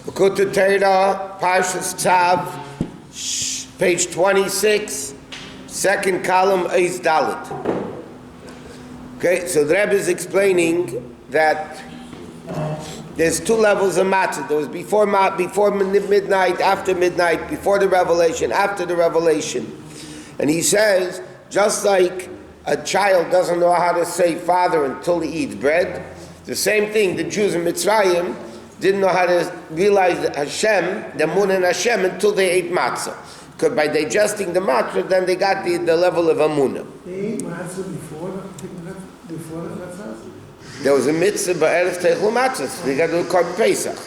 B'kuta Torah, Parshas Tzav, page 26, second column, Eis Dalet. Okay, so the Rebbe is explaining that there's two levels of matzah. There was before midnight, after midnight, before the revelation, after the revelation. And he says, just like a child doesn't know how to say father until he eats bread, the same thing, the Jews in Mitzrayim didn't know how to realize Hashem, the Amunah in Hashem, until they ate matzah. Because by digesting the matzah, then they got the level of Amunah. They ate matzah before the matzah? There was a mitzvah ba'erev teichel matzahs. They got to do Korban Pesach.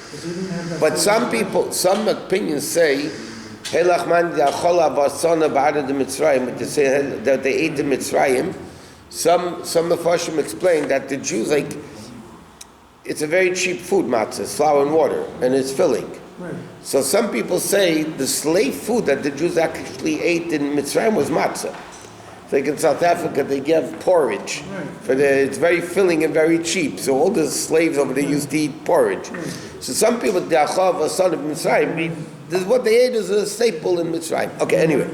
But some people, some opinions say, Helach man yachol avasana ba'ad the Mitzrayim, but they say that they ate the Mitzrayim. Some Mefarshim explain that the Jews, like, it's a very cheap food, matzah, it's flour and water, and it's filling. Right. So some people say the slave food that the Jews actually ate in Mitzrayim was matzah. Like in South Africa, they give porridge. Right. It's very filling and very cheap. So all the slaves over there used to eat porridge. Right. So some people, the Achav, a son of Mitzrayim, this is what they ate as a staple in Mitzrayim. Okay, anyway.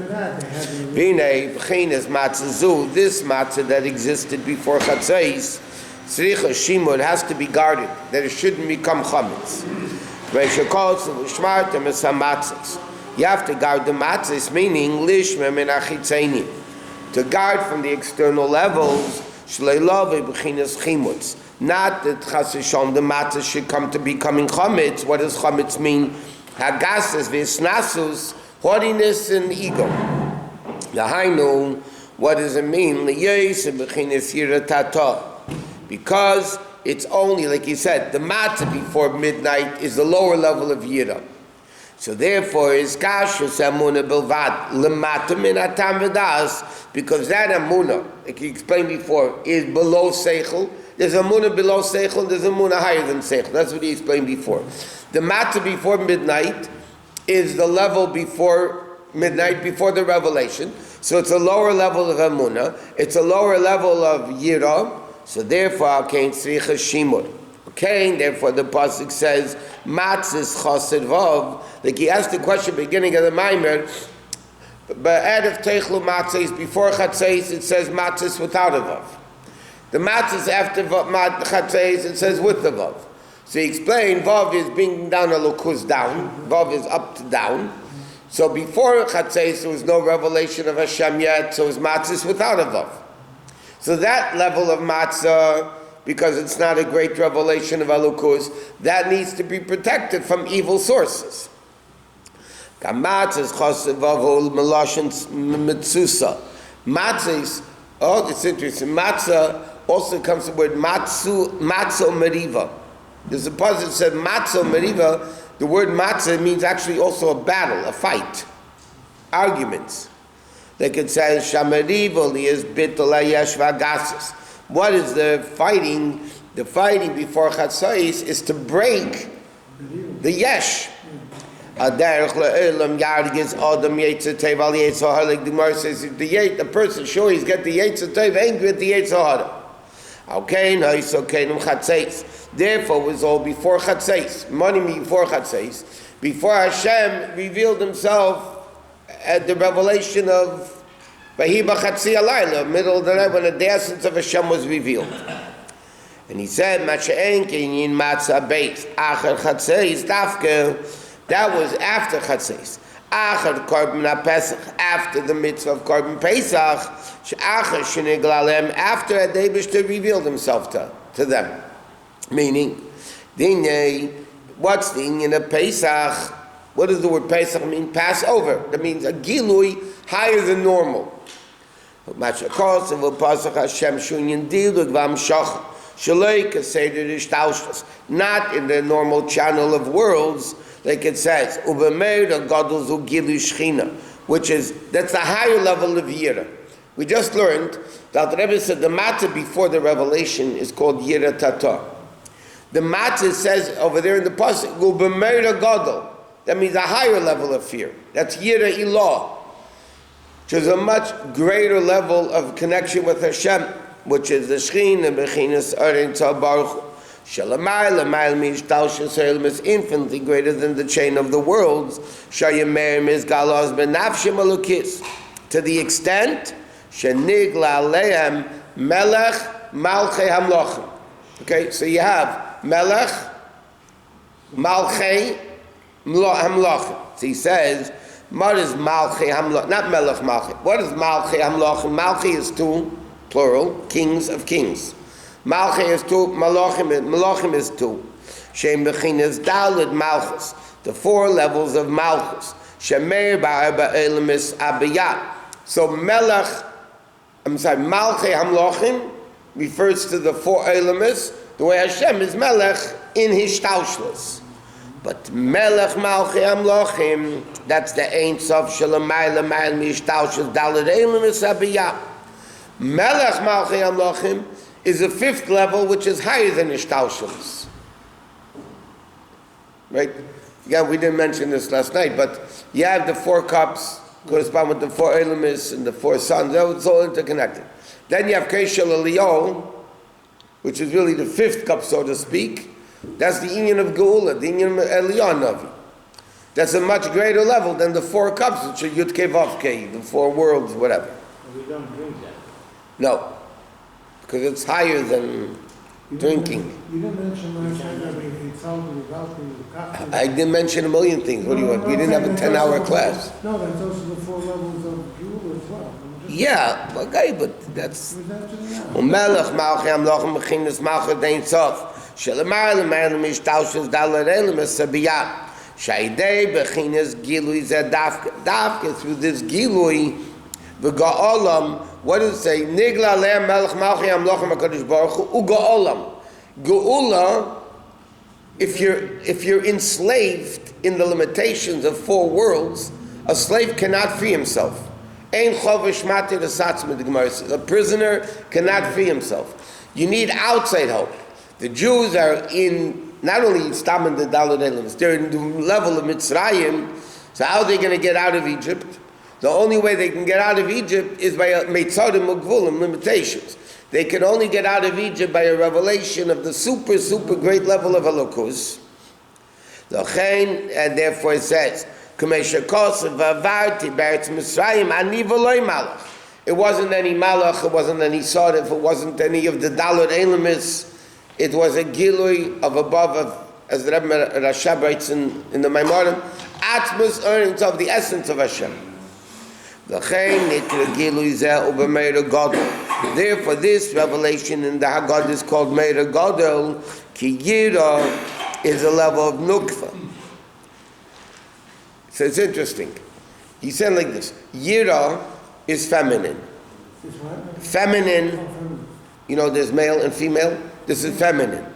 This matzah that existed before Chatzais, Tzricha Shimur, it has to be guarded, that it shouldn't become chametz. You have to guard the matzahs, meaning lishma min achitzeinim, to guard from the external levels, not that chas v'shalom the matzah should come to becoming chametz. What does chametz mean? Hagasas v'isnasus, haughtiness and ego. Lahainu, what does it mean? Liyos b'chinas yiratata. Because it's only, like he said, the matzah before midnight is the lower level of yira. So therefore, is kashus amunah bilvad lemata min atam v'das, because that amunah, like he explained before, is below seichel. There's amunah below seichel, there's amunah higher than seichel. That's what he explained before. The matzah before midnight is the level before midnight, before the revelation. So it's a lower level of amunah. It's a lower level of yira. So therefore, Kain Tzricha Shimur. Okay, therefore the pasuk says, Matzahs Chassid Vav. Like he asked the question beginning of the Maimer, but Erev Teichlu Matzahs before Chatzais, it says Matzahs without a Vav. The Matzahs after Chatzais, it says with the Vav. So he explained, Vav is bringing down a lukuz down, Vav is up to down. So before Chatzais, there was no revelation of Hashem yet, so it was Matzahs without a Vav. So that level of matzah, because it's not a great revelation of Alukus, that needs to be protected from evil sources. Matzahs, oh, it's interesting. Matzah also comes from the word matzah meriva. There's a passage that said matzah meriva. The word matzah means actually also a battle, a fight, arguments. Like it says, Shamariv is bitol yesh v'agasus. What is the fighting? The fighting before Chatzais is to break the yesh. Aderech le'elam yargis adam yetzer tov al yetzer hara. Like the Gemara says, the person, sure, he's got the yetzer tov angry at the yetzer hara. Okay, no, it's okay. Chatzais. Therefore, it was all before Chatzais. Money before Chatzais. Before Hashem revealed Himself at the revelation of Vahiba Chatzi Alayla, middle of the night, when the essence of Hashem was revealed. And he said, Masha'en kinyin matzah beis, achar Chatzeis dafke, that was after Chatzeis. Achar Korban Pesach, after the mitzvah of Korban Pesach, she'achar sheniglalem, after Adebishter revealed himself to them. Meaning, what's the inyan of Pesach? What does the word Pesach mean? Passover. That means a gilui higher than normal. Not in the normal channel of worlds, like it says, which is, that's the higher level of yira. We just learned that the Rebbe said the matzah before the revelation is called yira tata. The matzah says over there in the pasuk, that means a higher level of fear. That's Yira Ilah, which is a much greater level of connection with Hashem, which is the Shechin and Bechinas Arin Tzal Baruch Shalamayla, Mayla Mishtalshus Olam is infinitely greater than the chain of the worlds. Shayamerim is Galos Benafshim Alukis. To the extent, Shenigla Aleim Melech Malchei Hamlochim. Okay, so you have Melech, Malchei, Hamlochim. So he says, what is Malchei Hamlochim? Not Melech Malchei. What is Malchei Hamlochim? Malchei is two, plural, kings of kings. Malchei is two, Malachim is two. Shem Bechinas Daled Malchus, the four levels of Malchus. Shemeir Ba'arba Elamis Abiyah. So Malchei Hamlochim refers to the four Elamis, the way Hashem is Melech in his Shtaushlus. But Melech Malchei Hamlochim, that's the Ein Sof Shalamayla Ma'al Mishtaushlus Daled Elamis Abiyah. Melech Malchei Hamlochim is a fifth level which is higher than Ishtaushlus. Right? Yeah, we didn't mention this last night, but you have the four cups correspond with the four Elamis and the four sons. It's all interconnected. Then you have Keshel Elio, which is really the fifth cup, so to speak. That's the union of Geula, the union of Elion Navi. That's a much greater level than the four cups, which are Yud Kei Vav Kei, the four worlds, whatever. We don't drink that. No. Because it's higher than drinking. You didn't mention last time that it's all about the I didn't mention a million things. What do you want? We didn't have a 10-hour class. No, that's also the four levels of Jewel as well. Yeah, okay, but that's... We're Melech Malchei Hamlochim Bechinas Malchei Dein Sof Shelemar Le'Mar Mishtaushlus Daled Elamis Abiyah Shaydei Bechinas Gilui Zeh Dafke through this Gilui V'Ga'olam. What does it say? Nigla Le'M Melech Malchei Hamlochim HaKadosh Baruch Hu U'Ga'olam. Geula, if you're enslaved in the limitations of four worlds, a slave cannot free himself. Ein chovish matir esatzma, the Gemara says. A prisoner cannot free himself. You need outside help. The Jews are in, not only Stam and the Daled Elamis, they're in the level of Mitzrayim. So how are they going to get out of Egypt? The only way they can get out of Egypt is by a Meitzarim Ugvulim, limitations. They can only get out of Egypt by a revelation of the super, super great level of Elokus. And therefore it says, it wasn't any malach, it wasn't any sarif, it wasn't any of the daled elamis. It was a gilui of above, as the Rabbi Rashab writes in the Maimorim, atmos earnings of the essence of Hashem. Therefore, this revelation in the Haggadah is called Meir Gadol. Ki Yira is a level of nukva. So it's interesting. He said like this: Yira is feminine. Feminine. You know, there's male and female. This is feminine,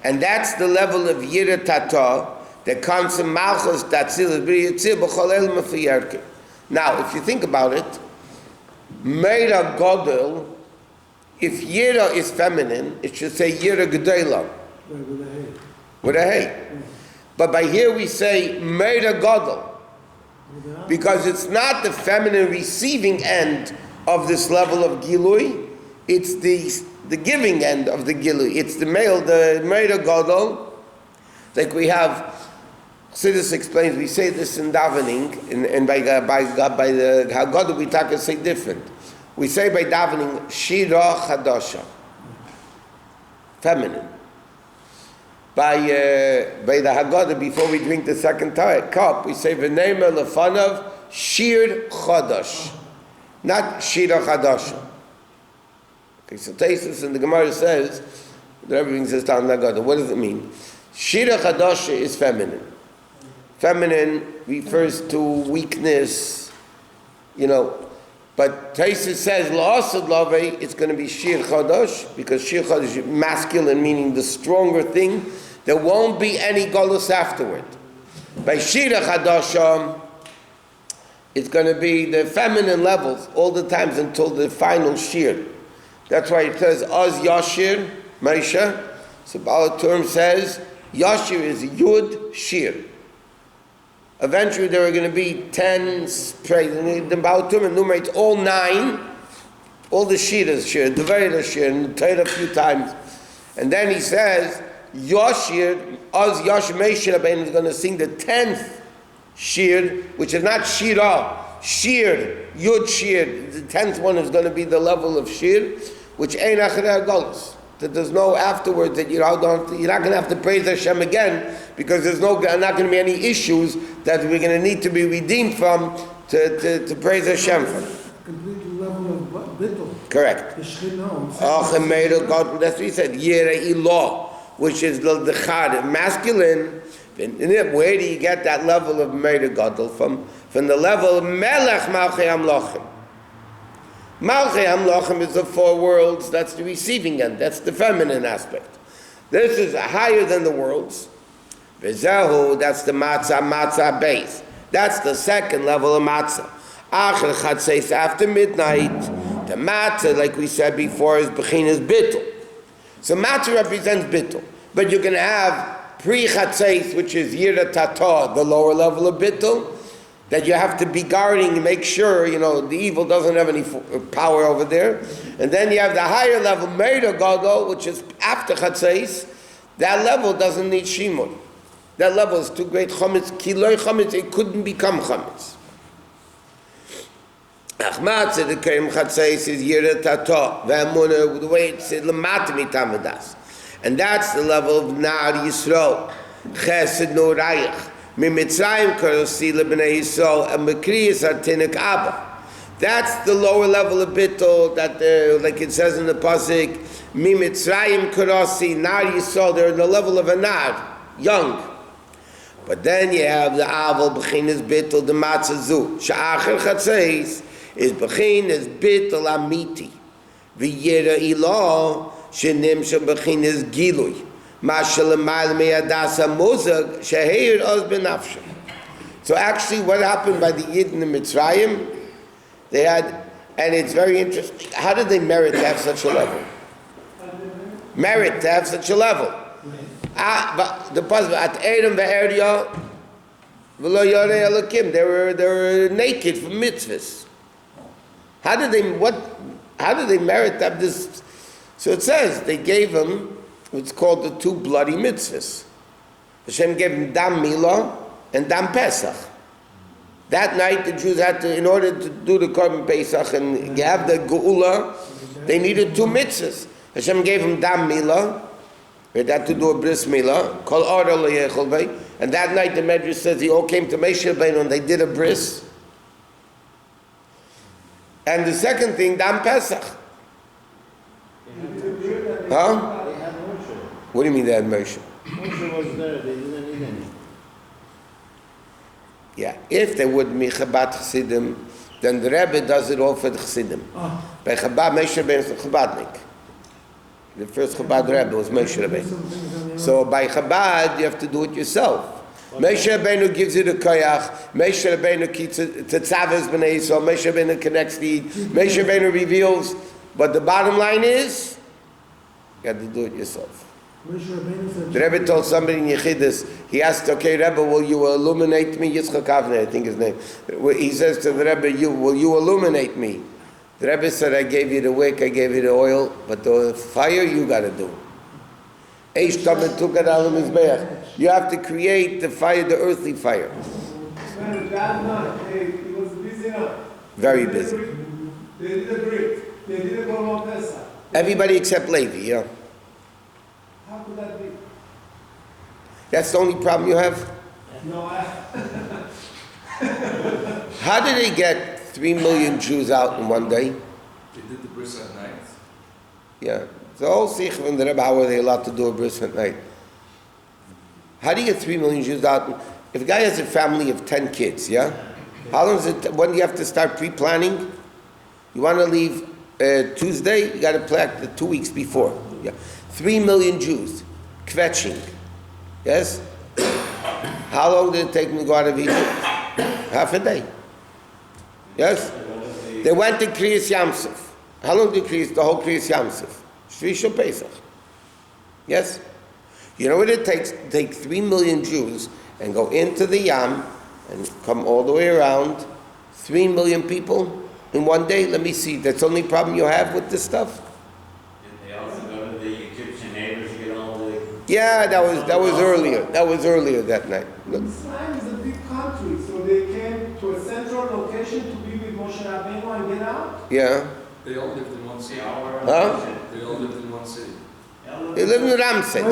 and that's the level of Yira Tata that comes from Malchus Tatzil B'Yitzir B'Chol El Mefiyarke. Now, if you think about it, Meir Gadol, if Yira is feminine, it should say Yira Gedola. With a hay. But by here we say Meir Gadol, because it's not the feminine receiving end of this level of Gilui, it's the giving end of the Gilui. It's the male, the Meir Gadol, like we have. Chassidus explains, we say this in davening, and by the Haggadah we talk and say different. We say by davening, Shira Chadasha, feminine. By the Haggadah, before we drink the second cup, we say V'neima Lefanav Shir Chadash, not Shira Chadasha. Okay, so Taisus in the Gemara says that everything says down the Haggadah. What does it mean? Shira Chadasha is feminine. Feminine refers to weakness, you know. But Taisus says, La'asad Lavei, it's going to be Shir Chadash, because Shir Chadash is masculine, meaning the stronger thing. There won't be any Golus afterward. By Shir Chadashah, it's going to be the feminine levels all the times until the final Shir. That's why it says, Az Yashir, Meisha. So Baal Term says, Yashir is Yud Shir. Eventually there are going to be 10 sprays. The Baal Term enumerates all 9, all the Shiras Shir, the Veda Shir, and the Torah a few times. And then he says, Yoshir, Oz Yosh Moshe Rabbeinu is going to sing the 10th Shir, which is not Shira, Shir, Yud Shir. The 10th one is going to be the level of Shir, which ain't Achrei Golos. That there's no afterwards that you're not going to have to praise Hashem again, because there's not going to be any issues that we're going to need to be redeemed from to praise Hashem from. Complete level of bittul. Correct. That's what he said. Yere Ilah, which is the chad, masculine. Where do you get that level of Meir Gadol from? From the level of Melech Malchei Amlochim. Malchei Amlochim is the 4 worlds. That's the receiving end. That's the feminine aspect. This is higher than the worlds. V'zehu, that's the matzah base. That's the second level of matzah. Achar Chatzeis, after midnight, the matzah, like we said before, is bechinas bittul. So matzah represents bittul. But you can have pre-Chatzeis, which is Yira Tata, the lower level of bittul, that you have to be guarding and make sure, the evil doesn't have any power over there. And then you have the higher level, Meir Gadol, which is after Chatzeis. That level doesn't need Shimon. That level is too great. Chometz, Kiloi Chometz, it couldn't become Chometz. Achmatzah, the Kerem Chatzeis is Yira Tata, Ve'amunah, the way it said, L'mat mitamadas. And that's the level of Na'ar Yisrael. Chesed no Rayach. Mimitzrayim karosi lebnei Yisrael and Mekriyas artinik Abba. That's the lower level of bittul that, like it says in the pasuk, Mimitzrayim karosi Nar Yisrael. They're in the level of a Nar, young. But then you have the Aval Bechinas bittul the Matzazu. Sha'achar Chatzeis is Bechinas bittul amiti. V'yira ilah shenim shebechinas gilui. So actually what happened by the Yid in the Mitzrayim, they had, and it's very interesting, how did they merit to have such a level? Merit to have such a level. The pasuk at Edom ve'Erya v'lo yorei Elokim, they were naked for mitzvahs. How did they merit to have this? So it says they gave them what's called the 2 bloody mitzvahs. Hashem gave them Dam Milah and Dam Pesach. That night the Jews had to, in order to do the Korban Pesach and have the Geula, they needed 2 mitzvahs. Hashem gave them Dam Milah, they had to do a Bris Milah, Kol Ora Lo Yechol Vei, and that night the Medrash says they all came to Moshe Rabbeinu and they did a Bris. And the second thing, Dam Pesach. Huh? What do you mean they had Moshe? Moshe was there, they didn't need any. Yeah, if they would be Chabad Chassidim, then the Rebbe does it all for the Chassidim. By Chabad, Moshe Rabbeinu is a Chabadnik. The first Chabad Rebbe was Moshe Rabbeinu. So by Chabad, you have to do it yourself. Moshe Rabbeinu gives you the koyach. Moshe Rabbeinu keeps it to Tzavos B'nai Yisrael. Moshe Rabbeinu connects the Eid. Moshe Rabbeinu reveals. But the bottom line is, you have to do it yourself. The Rebbe told somebody in Yechidus, he asked, okay, Rebbe, will you illuminate me? Yitzchak Avner, I think his name. He says to the Rebbe, will you illuminate me? The Rebbe said, I gave you the wick, I gave you the oil, but the fire you got to do. You have to create the fire, the earthly fire. Very busy. They did a break. They did a Korban Pesach. Everybody except Levi, yeah. How could that be? That's the only problem you have? No, How did they get 3 million Jews out in one day? They did the bris at night. Yeah. The whole Sikh in the Rebbe, how were they allowed to do a bris at night? How do you get 3 million Jews out? If a guy has a family of 10 kids, yeah? How long is it, when do you have to start pre-planning? You want to leave Tuesday, you got to plan 2 weeks before. Yeah. 3 million Jews, kvetching. Yes? How long did it take them to go out of Egypt? Half a day. Yes? They went to Kriyas Yamsuf. How long did the whole Kriyas Yamsuf? Shvi Pesach. Yes? You know what it takes to take 3 million Jews and go into the Yam and come all the way around? 3 million people in one day? Let me see. That's the only problem you have with this stuff? Did they also go to the Egyptian neighbors to get all the... Yeah, that was earlier. That was earlier that night. Look. Mitzrayim is a big country, so they came to a central location to be with Moshe Rabbeinu and get out. Yeah. They all lived in one city. Huh? They all lived in one city. They lived in Ramses.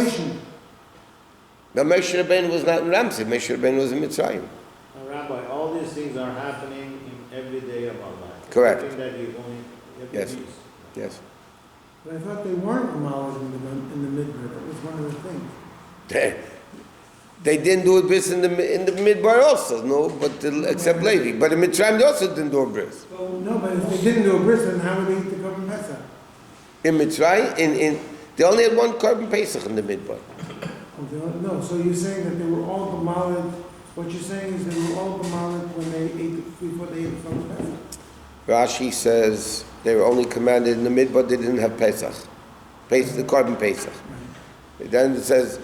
But Moshe Rabbeinu was not in Ramses. Moshe Rabbeinu was in Mitzrayim. Rabbi, all these things are happening in every day of our life. Correct. Everything that you only Yes. Yes. But I thought they weren't demolished in the Midbar. That was one of the things. They didn't do a bris in the Midbar also, no, but except Levi. But in Mitzrayim they also didn't do a bris. No, but if they didn't do a bris, then how would they eat the Korban Pesach? In Mitzrayim, they only had one Korban Pesach in the Midbar. No, so you're saying that they were all demolished. What you're saying is they were all demolished when they before they ate the Korban Pesach. Rashi says they were only commanded in the Midbar, they didn't have Pesach. The Korban Pesach. Then it says,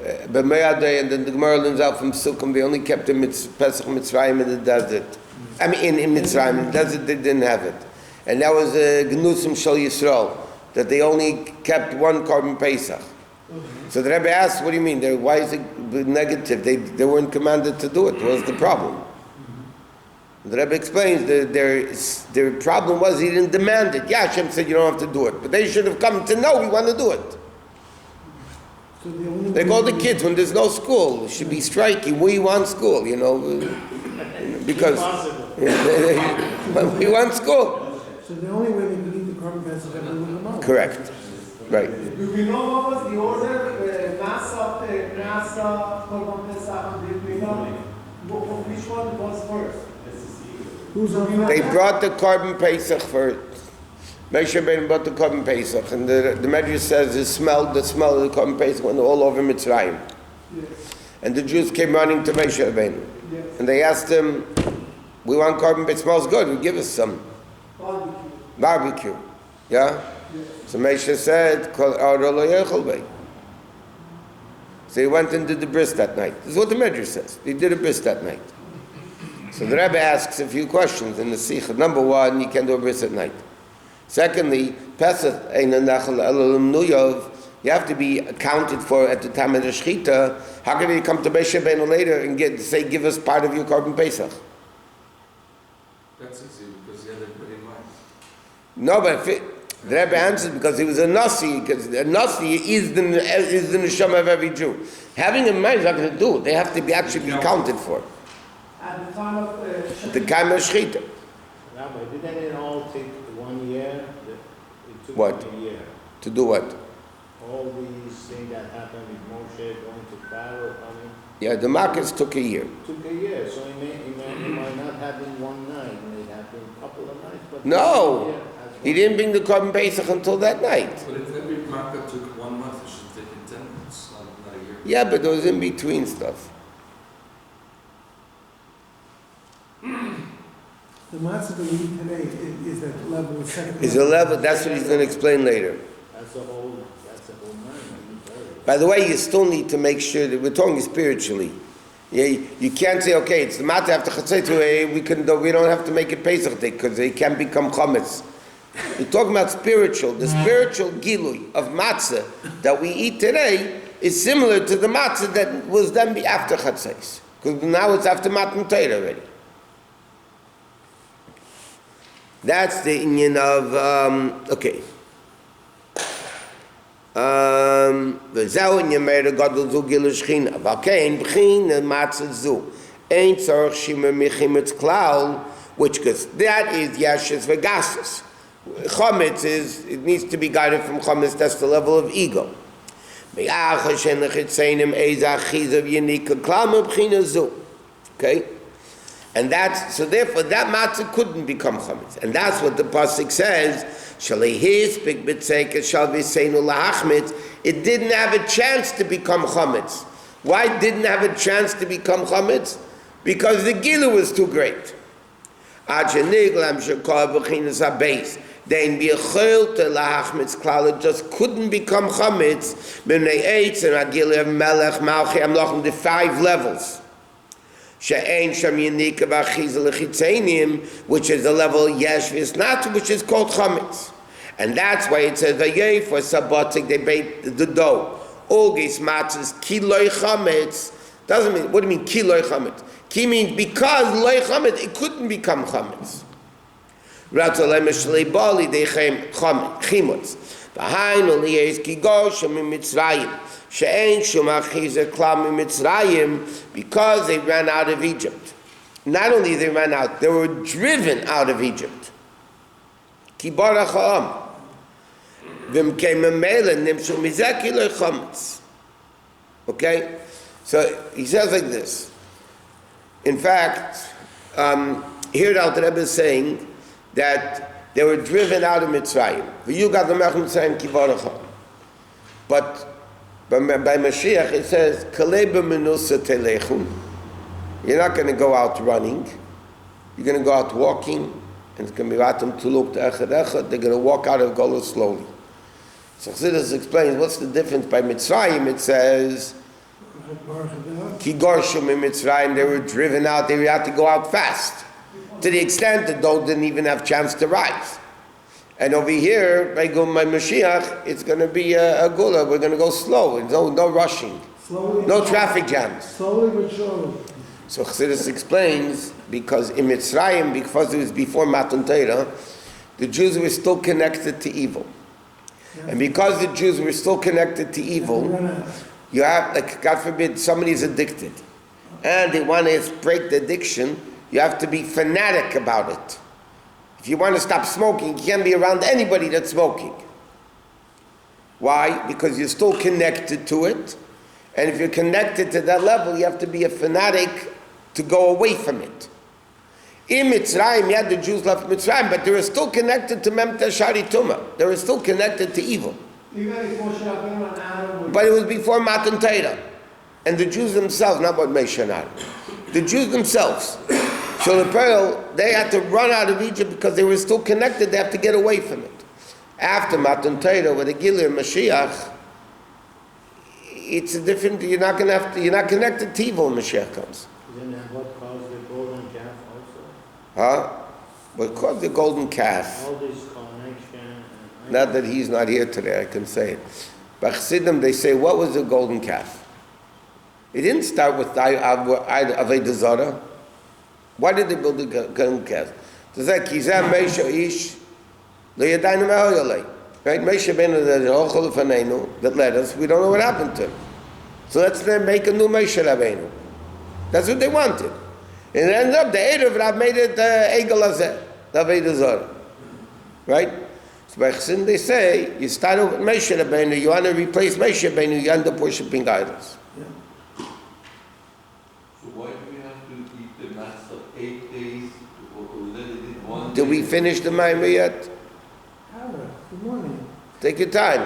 B'meyadei, and then the Gemara learns out from Sukkim, they only kept the Pesach Mitzrayim in the desert. I mean, in Mitzrayim, in the desert they didn't have it. And that was Gnusim Shal Yisrael, that they only kept one Korban Pesach. So the Rebbe asked, what do you mean? Why is it negative? They weren't commanded to do it. What was the problem? The Rebbe explains that their problem was he didn't demand it. Yeah, Hashem said you don't have to do it. But they should have come to know we want to do it. So They call the kids when there's no school. It should be striking. We want school, because we want school. So the only way they could eat the Korban Pesach is if they were demolished. Correct. Right. Do we know what was the order? Matzah, Korban Pesach, and did we know which one was first? Who's on They brought the Korban Pesach first. Moshe Rabbeinu brought the Korban Pesach, and the Medrash says the smell of the Korban Pesach went all over Mitzrayim. Yes. And the Jews came running to Moshe Rabbeinu, Yes. and they asked him, "We want Korban Pesach. It smells good. Will give us some barbecue." Yeah. Yes. So Moshe said, "Kol Aro lo yechol bei." So he went and did the bris that night. This is what the Medrash says. He did a bris that night. So the Rebbe asks a few questions in the Sikha. Number one, you can do a bris at night. Secondly, Pesach ein nachal elam nuyov. You have to be accounted for at the time of the Shechita. How can you come to Moshe Rabbeinu later and say, give us part of your Korban Pesach? That's easy because he had everybody in mind. No, but the Rebbe answers because he was a Nasi, because a Nasi is the neshama of every Jew. Having in mind is not going to do it. They have to be actually be accounted for. At the time of At the time of Shechita. Rabbi, didn't it all take 1 year? It took What? a year. To do what? All these things that happened with Moshe going to Pharaoh coming. Yeah, the Makkas took a year. Took a year, so it might not have been one night, it may have been a couple of nights. But No, he didn't bring the Korban Pesach until that night. But if every Makkah took 1 month, it should take in 10 months, not a year. Yeah, but there was in between stuff. The matzah that we eat today is that level of second. Is a level. That's what he's going to explain later. That's a whole night. By the way, you still need to make sure that we're talking spiritually. Yeah, you can't say, okay, it's the matzah after Chatzai, we don't have to make it Pesach day because they can become chametz. We're talking about spiritual. The spiritual gilui of matzah that we eat today is similar to the matzah that was done after Chatzai, because now it's after Matan Torah already. That's the inyan of okay. וזהו עניין מאיר גדול זו גיל שכינה, אבל כן, בחינה מצה זו, אין צורך שממיכים כלל, which goes, that is yashis vegasus. Chometz is, it needs to be guided from chometz, that's the level of ego. Okay? And that's, so therefore that matzah couldn't become chametz. And that's what the pasuk says, it didn't have a chance to become chametz. Why didn't have a chance to become chametz? Because the gilu was too great. It just couldn't become chametz. The 5 levels. Which is the level yesh v'isnat, which is called chametz. And that's why it says, for sabbatik, they bake the dough. Olgis matzahs ki loy chametz. Doesn't mean, what do you mean ki loy chametz? Ki means because loy chametz, it couldn't become chametz. Ratzalem shlei bali dechem chimutz. V'hainu liyes ki goshem mitzrayim. She'ein shum achizer klam mitzrayim, because they ran out of Egypt. Not only they ran out, they were driven out of Egypt. Ki barach ha'am. V'mkei memele nimshu mizeh ki loy chametz. Okay? So he says like this. In fact, here the Alter Rebbe is saying that they were driven out of Mitzrayim. But by Mashiach it says, you're not going to go out running. You're going to go out walking, and it's going to be Vatam Tuluk Echad Echad. They're going to walk out of Golus slowly. So Chassidus explains what's the difference. By Mitzrayim it says, Ki Gorshim in Mitzrayim, they were driven out, they had to go out fast, to the extent that those didn't even have chance to rise. And over here, by Mashiach, it's going to be a gula. We're going to go slow, no rushing, Slowly, no traffic jams. slowly but surely. So Chassidus explains, because in Mitzrayim, because it was before Matan Torah, the Jews were still connected to evil. And because the Jews were still connected to evil, you have, like, God forbid, somebody's addicted, and they want to break the addiction, you have to be fanatic about it. If you want to stop smoking, you can't be around anybody that's smoking. Why? Because you're still connected to it, and if you're connected to that level, you have to be a fanatic to go away from it. In Mitzrayim, yeah, the Jews left Mitzrayim, but they were still connected to Mem Teshari Tumah. They were still connected to evil. Even if Moshe Rabbeinu and Aaron were... But it was before Matan Torah. And the Jews themselves, not what Moshe and Aaron. The Jews themselves. So the Pearl, they had to run out of Egypt because they were still connected, they have to get away from it. After Matan Torah, with the Gilui Mashiach, it's a different, you're not connected to evil when Mashiach comes. Isn't that what caused the golden calf also? Huh? What caused the golden calf? All this connection. Not that he's not here today, I can say it. By Chassidim, they say, what was the golden calf? It didn't start with Avodah Zarah. Why did they build the golden calf? It's like, Kizah Meisha Ish, Lo Yadaynu Me'oyolei. Right? Meisha Ben that led us, we don't know what happened to him. So let's then make a new Meisha Rabbeinu. That's what they wanted. And it ended up, the Erev Rab made it Egel Hazeh, the Avodah Zarah. Right? So by Chassidus they say, you start with Moshe Rabbeinu, you want to replace Moshe Rabbeinu, you end up worshipping idols. So why do we have to eat the Matzah 8 days, or let it in 1 day? Did we finish the Maimah yet? Good morning. Take your time.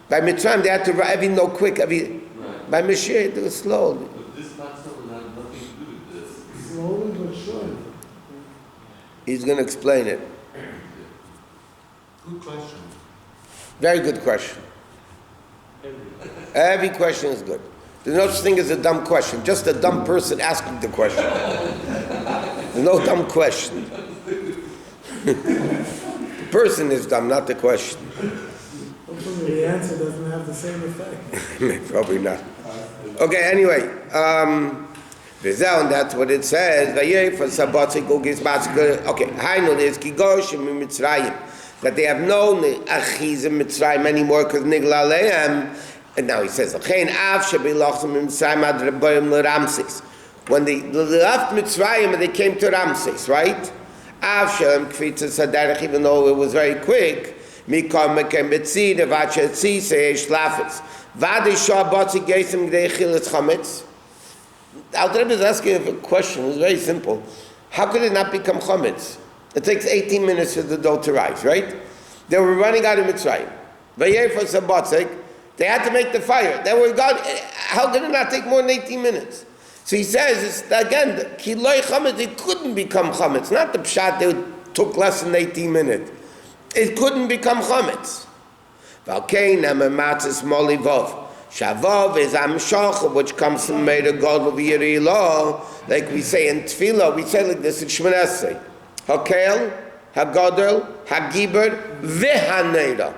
By Mitzrayim, they had to write everything no quick. Right. By Mashiach, do it slowly. But this Matzah will have nothing to do with this. Slowly but surely. He's going to explain it. Good question. Very good question. Every question is good. There's no such thing as a dumb question. Just a dumb person asking the question. There's no dumb question. The person is dumb, not the question. Hopefully the answer doesn't have the same effect. Probably not. Okay, anyway. And that's what it says. Okay, that they have no achiz in Mitzrayim anymore because nigla aleim. And now he says, when they left Mitzrayim and they came to Ramses, right? Even though it was very quick, the Alter Rebbe is asking a question. It's very simple. How could it not become chametz? It takes 18 minutes for the dough to rise, right? They were running out of Mitzrayim. They had to make the fire. They were gone. How could it not take more than 18 minutes? So he says, it's, again, kiloi chametz, it couldn't become chametz. Not the pshat, they took less than 18 minutes. It couldn't become chametz. Shavov is amshach, which comes from made of God of Yerilah, like we say in Tefillah, we say like this in Shemona Esrei. Hakel, Hagadol, Hagiber, V'Haneira.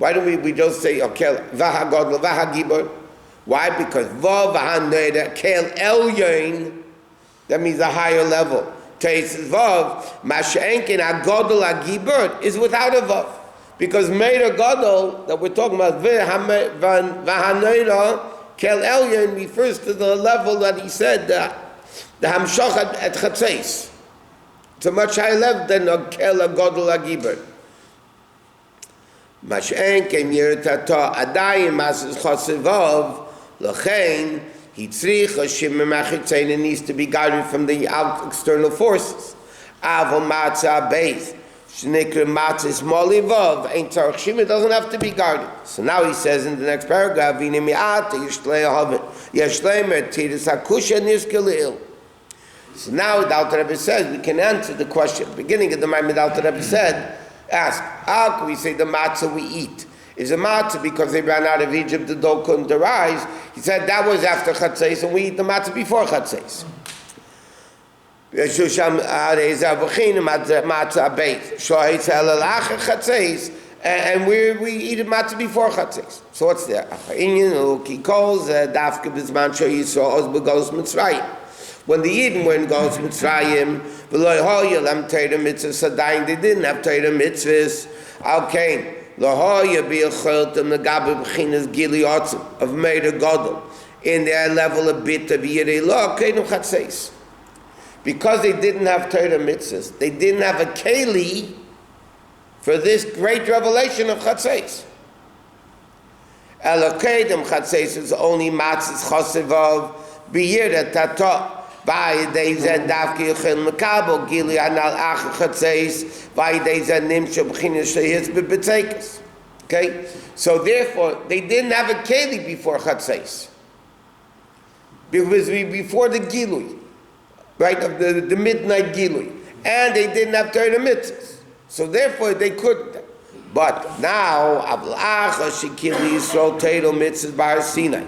Why don't we just say kel v'hagodol v'hagibor? Why? Because vav v'hanoida kel elyon. That means a higher level. Tais vav masha'enkin hagodol hagibor is without a vav. Because meida gadol that we're talking about v'hanoida kel elyon refers to the level that he said the hamshach at chatzos. It's a much higher level than a kel hagodol hagibor. Mash'en kem yertata adayim masas chasivav lachein hitzrich hashim machitzayin needs to be guarded from the external forces. Avol matzah beis shnikra matzah molivav ain't tzarich shima doesn't have to be guarded. So now he says in the next paragraph v'nei mi'at yishlei havet yishlei mertiris hakusha nizkelil. So now the Alter Rebbe says we can answer the question. Beginning of the Maimon, the Alter Rebbe said. Ask, how can we say the matzah we eat is a matzah because they ran out of Egypt, the dough couldn't arise? He said that was after Chatzos and we eat the matzah before Chatzos. And we eat a matzah before Chatzos. So what's there? When the Eden were in Gauls Mitzrayim, they didn't have Torah mitzvahs. Okay, of Meir Gadol in their level of bit of Yirei Lo, because they didn't have Torah mitzvahs, they didn't have a keli for this great revelation of Chatzos. Elokedem Chatzos is only matzahs chasivav b'yireh tata. Okay, so therefore they didn't have a keli before Chatzos, because before the Gilui, right, of the midnight Gilui, and they didn't have Torah mitzvahs, so therefore they couldn't. But now Avlacha Shekili Yisrael Torah mitzvahs Bar Sinai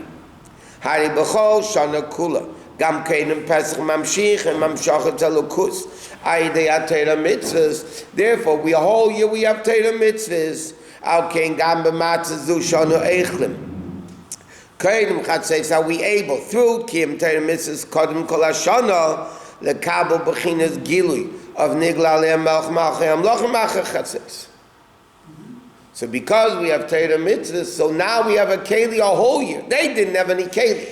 Hari B'chol Shana Kula. Gam keinem Pesach mamshich and mamshachet elokus. Aidei Torah mitzvahs. Therefore, we a whole year we have Torah mitzvahs. Al kein gam b'matzah zu shanu eichlim. Keinem Chatzos are we able through Kiyum Torah mitzvahs kodem kol hashana lekabel b'chinas gilui of nigla le'am melch malchei amloch malchei Chatzos. So because we have Torah mitzvahs, so now we have a keli a whole year. They didn't have any keli.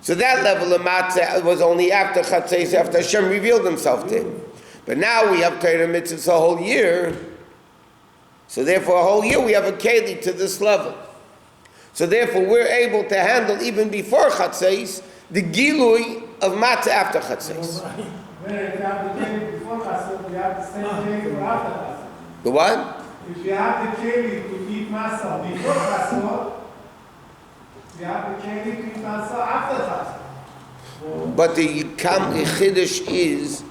So that level of matzah was only after Chatzos, after Hashem revealed Himself to him. But now we have Torah mitzvahs a whole year. So therefore, a whole year we have a keli to this level. So therefore, we're able to handle even before Chatzos the gilui of matzah after Chatzos. If you have the keli before Chatzos, you have the same keli for after Chatzos. The what? If you have the keli to eat matzah before Chatzos, you have the keli to eat matzah after Chatzos. But the Chiddush is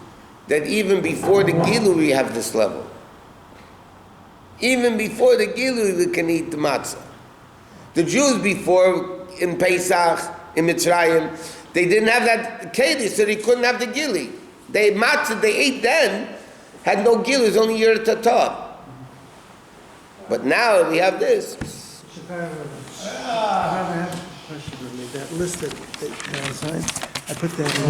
that even before the Gilui we have this level. Even before the Gilui we can eat the matzah. The Jews before, in Pesach, in Mitzrayim, they didn't have that keli, so they couldn't have the Gilui. They matzah they ate then had no Gilui, it was only Yer Tatah. But now we have this. I have a question. That list that I put that in.